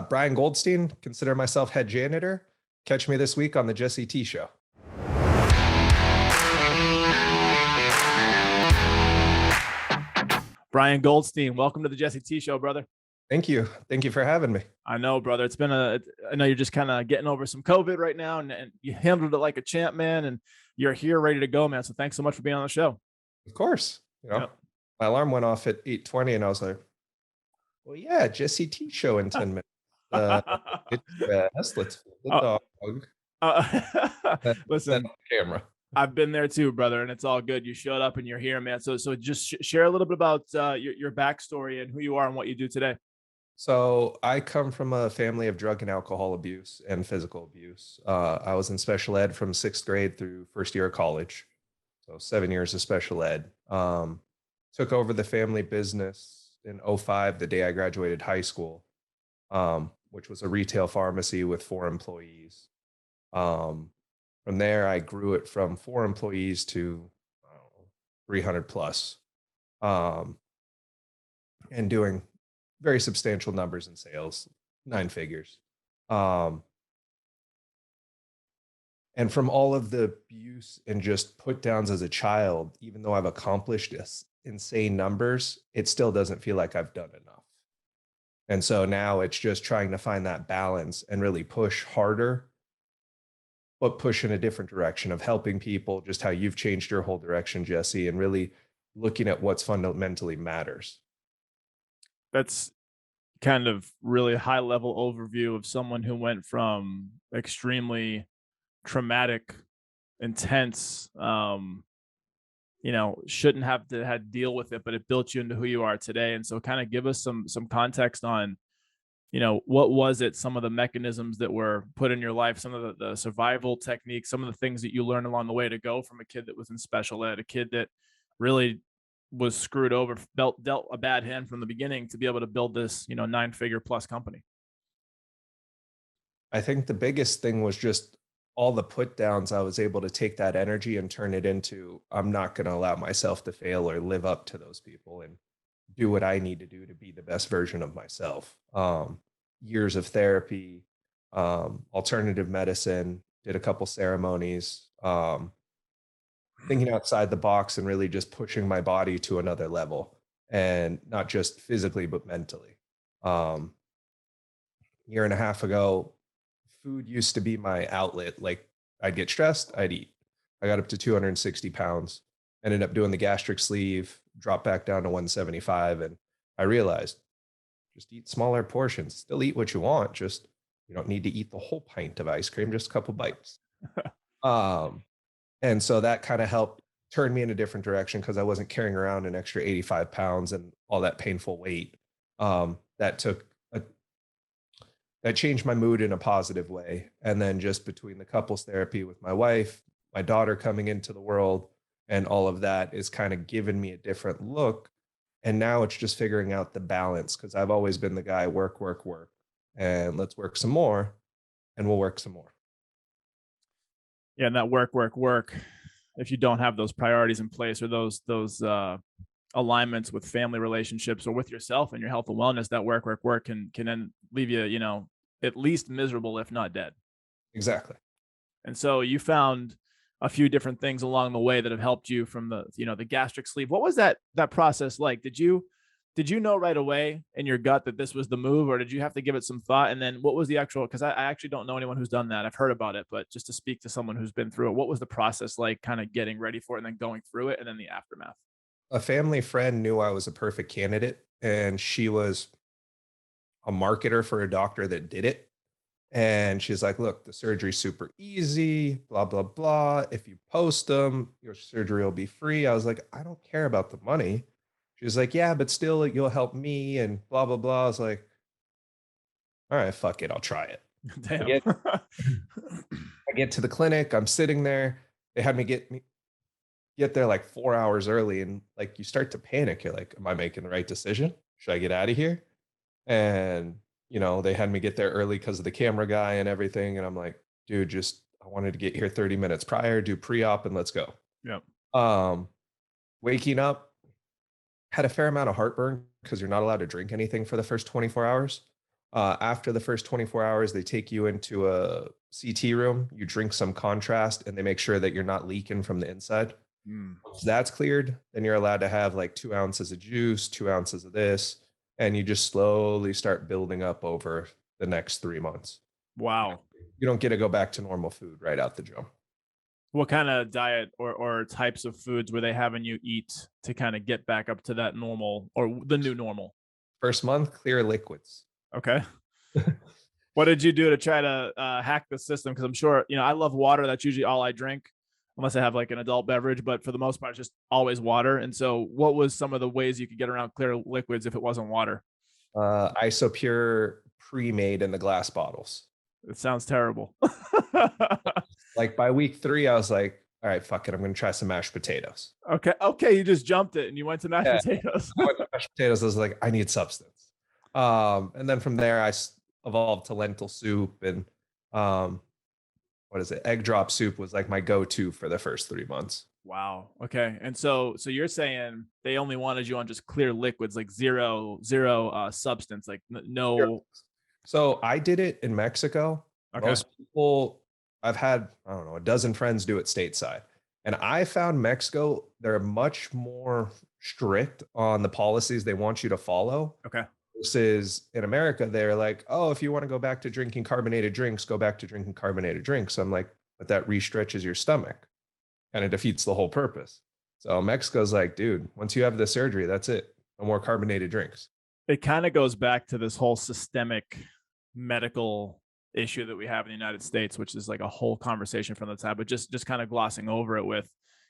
Brian Goldstein, consider myself head janitor. Catch me this week on the Jesse T Show. Brian Goldstein, welcome to the Jesse T Show, brother. Thank you. Thank you for having me. I know, brother. I know you're just kind of getting over some COVID right now, and you handled it like a champ, man. And you're here ready to go, man. So thanks so much for being on the show. Of course. Yep. My alarm went off at 8:20 and I was like, well, yeah, Jesse T Show in 10 minutes. It's best. Let's feed the uh, dog. Set Listen, up the camera. I've been there too, brother, and it's all good. You showed up and you're here, man. So just share a little bit about your backstory and who you are and what you do today. So I come from a family of drug and alcohol abuse and physical abuse. I was in special ed from sixth grade through first year of college. So 7 years of special ed. Took over the family business in '05, the day I graduated high school, which was a retail pharmacy with 4 employees. From there, I grew it from 4 employees to I don't know, 300 plus, um, and doing very substantial numbers in sales, 9 figures. Um, and from all of the abuse and just put downs as a child, even though I've accomplished this insane numbers, it still doesn't feel like I've done enough. And so now it's just trying to find that balance and really push harder, but push in a different direction of helping people, just how you've changed your whole direction, Jesse, and really looking at what's fundamentally matters. That's kind of really high level overview of someone who went from extremely traumatic, intense, shouldn't have to had deal with it, but it built you into who you are today. And so kind of give us some context on, what was it, some of the mechanisms that were put in your life, some of the survival techniques, some of the things that you learned along the way to go from a kid that was in special ed, a kid that really was screwed over, dealt a bad hand from the beginning to be able to build this, 9-figure plus company. I think the biggest thing was just all the put downs. I was able to take that energy and turn it into, I'm not going to allow myself to fail or live up to those people and do what I need to do to be the best version of myself. Years of therapy, alternative medicine, did a couple ceremonies, thinking outside the box and really just pushing my body to another level, and not just physically, but mentally. Um, Year and a half ago, food used to be my outlet. Like I'd get stressed, I'd eat. I got up to 260 pounds, ended up doing the gastric sleeve, dropped back down to 175. And I realized just eat smaller portions, still eat what you want. Just, you don't need to eat the whole pint of ice cream, just a couple bites. Um, and so that kind of helped turn me in a different direction because I wasn't carrying around an extra 85 pounds and all that painful weight. That took that changed my mood in a positive way. And then just between the couples therapy with my wife, my daughter coming into the world, and all of that is kind of given me a different look. And now it's just figuring out the balance because I've always been the guy work, work, work, and let's work some more, and we'll work some more. Yeah, and that work. If you don't have those priorities in place or those alignments with family relationships or with yourself and your health and wellness, that work can then leave you, at least miserable, if not dead. Exactly. And so you found a few different things along the way that have helped you from the gastric sleeve. What was that process like? Did you know right away in your gut that this was the move, or did you have to give it some thought? And then what was the actual, because I actually don't know anyone who's done that. I've heard about it, but just to speak to someone who's been through it, what was the process like, kind of getting ready for it and then going through it and then the aftermath? A family friend knew I was a perfect candidate, and she was a marketer for a doctor that did it. And she's like, look, the surgery's super easy, blah, blah, blah. If you post them, your surgery will be free. I was like, I don't care about the money. She was like, yeah, but still, you'll help me and blah, blah, blah. I was like, all right, fuck it. I'll try it. I Damn. get, I get to the clinic. I'm sitting there. They had me get there like 4 hours early. And like, you start to panic. You're like, am I making the right decision? Should I get out of here? And they had me get there early because of the camera guy and everything. And I'm like, dude, I wanted to get here 30 minutes prior, do pre-op, and let's go. Yep. Waking up, had a fair amount of heartburn because you're not allowed to drink anything for the first 24 hours. After the first 24 hours, they take you into a CT room. You drink some contrast, and they make sure that you're not leaking from the inside. Mm. Once that's cleared, then you're allowed to have like 2 ounces of juice, 2 ounces of this, and you just slowly start building up over the next 3 months. Wow. You don't get to go back to normal food right out the jump. What kind of diet or types of foods were they having you eat to kind of get back up to that normal or the new normal? First month, clear liquids. Okay. What did you do to try to hack the system? Because I'm sure, I love water. That's usually all I drink, unless I have like an adult beverage. But for the most part, it's just always water. And so, what was some of the ways you could get around clear liquids if it wasn't water? Isopure pre-made in the glass bottles. It sounds terrible. Like by week 3, I was like, all right, fuck it. I'm going to try some mashed potatoes. Okay. Okay. You just jumped it and you went to mashed Yeah, potatoes. I went to mashed potatoes. I was like, I need substance. And then from there, evolved to lentil soup and um, what is it? Egg drop soup was like my go-to for the first 3 months. Wow. Okay. And so you're saying they only wanted you on just clear liquids, like zero substance, like no. So I did it in Mexico. Okay. Most people, I've had, I don't know, a dozen friends do it stateside. And I found Mexico, they're much more strict on the policies they want you to follow. Okay. Versus in America, they're like, oh, if you want to go back to drinking carbonated drinks, go back to drinking carbonated drinks. I'm like, but that restretches your stomach. Kind of defeats the whole purpose. So Mexico's like, dude, once you have the surgery, that's it. No more carbonated drinks. It kind of goes back to this whole systemic medical issue that we have in the United States, which is like a whole conversation from the top, but just kind of glossing over it with,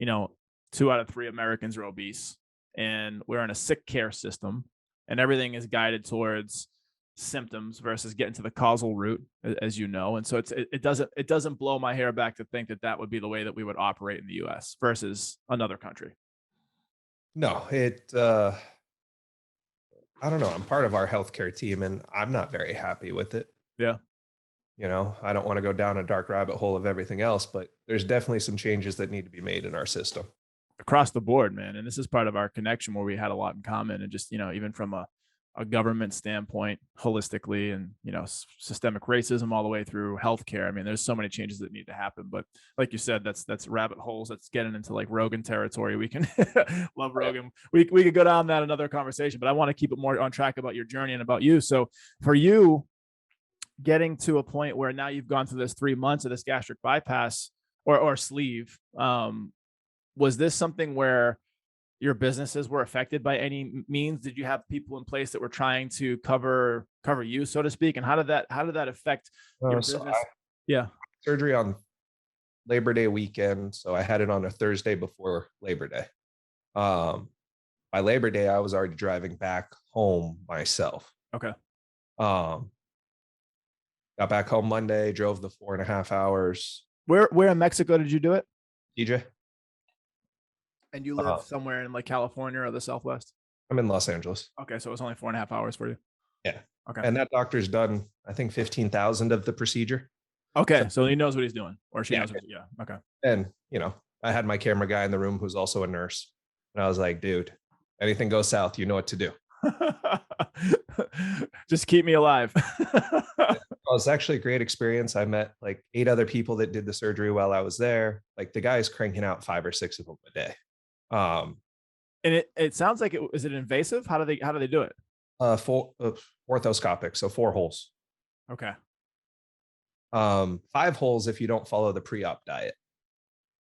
2 out of 3 Americans are obese and we're in a sick care system and everything is guided towards symptoms versus getting to the causal root, as you know. And so it doesn't blow my hair back to think that that would be the way that we would operate in the US versus another country. No, I don't know. I'm part of our healthcare team and I'm not very happy with it. Yeah. I don't want to go down a dark rabbit hole of everything else, but there's definitely some changes that need to be made in our system. Across the board, man. And this is part of our connection where we had a lot in common and just, even from a government standpoint, holistically, and, systemic racism all the way through healthcare. I mean, there's so many changes that need to happen, but like you said, that's rabbit holes. That's getting into like Rogan territory. We can love Rogan. We could go down that another conversation, but I want to keep it more on track about your journey and about you. So for you, getting to a point where now you've gone through this 3 months of this gastric bypass or sleeve, was this something where your businesses were affected by any means? Did you have people in place that were trying to cover you, so to speak? And how did that affect your So business? I Yeah. surgery on Labor Day weekend, so I had it on a Thursday before Labor Day. Um, by Labor Day, I was already driving back home myself. Okay. Um, got back home Monday, drove the 4.5 hours. Where in Mexico did you do it? DJ, And you live somewhere in like California or the Southwest? I'm in Los Angeles. Okay, so it was only 4.5 hours for you. Yeah. Okay. And that doctor's done, I think, 15,000 of the procedure. Okay, so he knows what he's doing, or she Yeah. knows. Yeah. Okay. And, I had my camera guy in the room who's also a nurse. And I was like, dude, anything goes south, you know what to do. Just keep me alive. Well, it's actually a great experience. I met like 8 other people that did the surgery while I was there. Like the guy's cranking out 5 or 6 of them a day. And it sounds like is it invasive? How do they do it? Orthoscopic, so 4 holes. Okay. 5 holes if you don't follow the pre-op diet.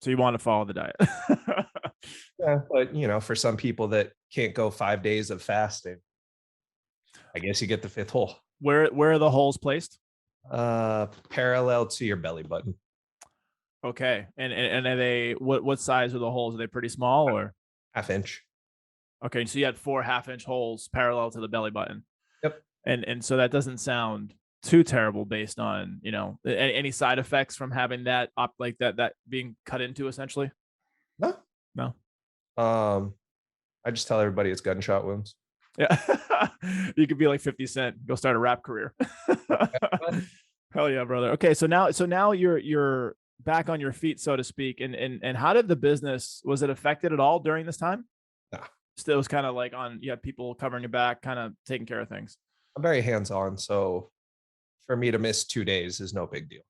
So you want to follow the diet. Yeah, but for some people that can't go 5 days of fasting, I guess you get the 5th hole. Where are the holes placed? Parallel to your belly button. Okay. And are they what size are the holes? Are they pretty small or 1/2 inch? Okay, so you had 4 half-inch holes parallel to the belly button. Yep. And so that doesn't sound too terrible based on, any side effects from having that up like that being cut into essentially? No. No. I just tell everybody it's gunshot wounds. Yeah. You could be like 50 Cent, go start a rap career. Hell yeah, brother. Okay, so now you're back on your feet, so to speak. And how did the business, was it affected at all during this time? No. Still was kind of like you had people covering your back, kind of taking care of things. I'm very hands on, so for me to miss 2 days is no big deal.